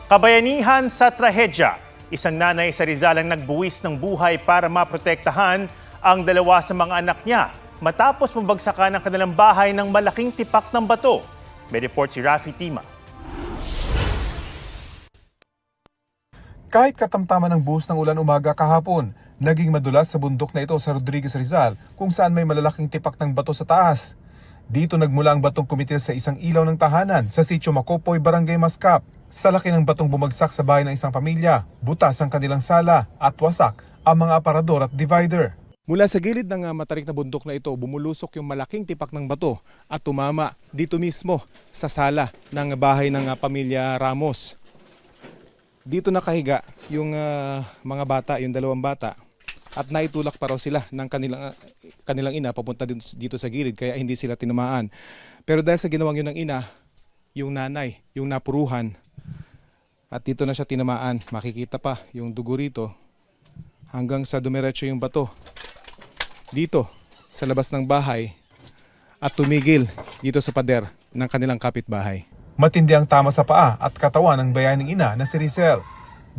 Kabayanihan sa trahedya. Isang nanay sa Rizal ang nagbuwis ng buhay para maprotektahan ang dalawa sa mga anak niya matapos mabagsakan ang kanilang bahay ng malaking tipak ng bato. May report si Rafi Tima. Kahit katamtaman ng buhos ng ulan umaga kahapon, naging madulas sa bundok na ito sa Rodriguez, Rizal kung saan may malalaking tipak ng bato sa taas. Dito nagmula ang batong kumitil sa isang ilaw ng tahanan sa Sitio Makopoy, Barangay Mascap. Sa laki ng batong bumagsak sa bahay ng isang pamilya, butas ang kanilang sala at wasak ang mga aparador at divider. Mula sa gilid ng matarik na bundok na ito, bumulusok yung malaking tipak ng bato at tumama dito mismo sa sala ng bahay ng pamilya Ramos. Dito nakahiga yung mga bata, yung dalawang bata, at naitulak pa raw sila ng kanilang ina papunta dito sa gilid kaya hindi sila tinamaan. Pero dahil sa ginawang yun ng ina, yung nanay, yung napuruhan, at dito na siya tinamaan. Makikita pa yung dugo rito hanggang sa dumiretso yung bato dito sa labas ng bahay at tumigil dito sa pader ng kanilang kapitbahay. Matindi ang tama sa paa at katawan ng bayaning ina na si Rizel.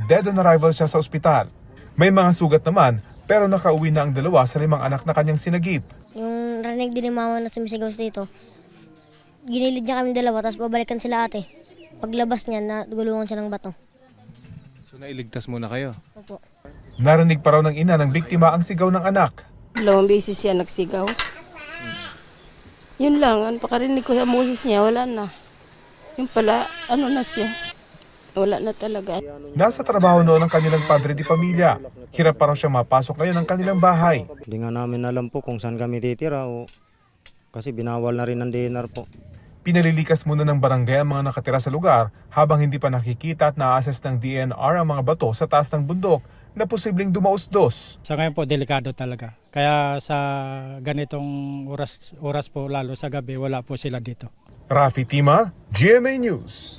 Dead on arrival siya sa ospital. May mga sugat naman pero nakauwi na ang dalawa sa 5 anak na kanyang sinagip. Yung rinig din ni mama na sumisigaw dito, ginilid niya kami dalawa tapos babalikan sila ate. Paglabas niya, nagulungan siya ng bato. So nailigtas muna kayo? Opo. Narinig pa raw ng ina ng biktima ang sigaw ng anak. 2 beses siya nagsigaw. Yun lang, ang pakarinig ko sa boses niya, wala na. Yung pala, ano na siya, wala na talaga. Nasa trabaho noon ang kanilang padre di pamilya. Hirap pa raw siyang mapasok ngayon ng kanilang bahay. Hindi nga namin alam po kung saan kami titira o kasi binawal na rin ang dinner po. Pinalilikas muna ng barangay ang mga nakatira sa lugar habang hindi pa nakikita at na-assess ng DNR ang mga bato sa taas ng bundok na posibleng dumausdos. Sa ngayon po, delikado talaga. Kaya sa ganitong oras po, lalo sa gabi, wala po sila dito. Rafi Tima, GMA News.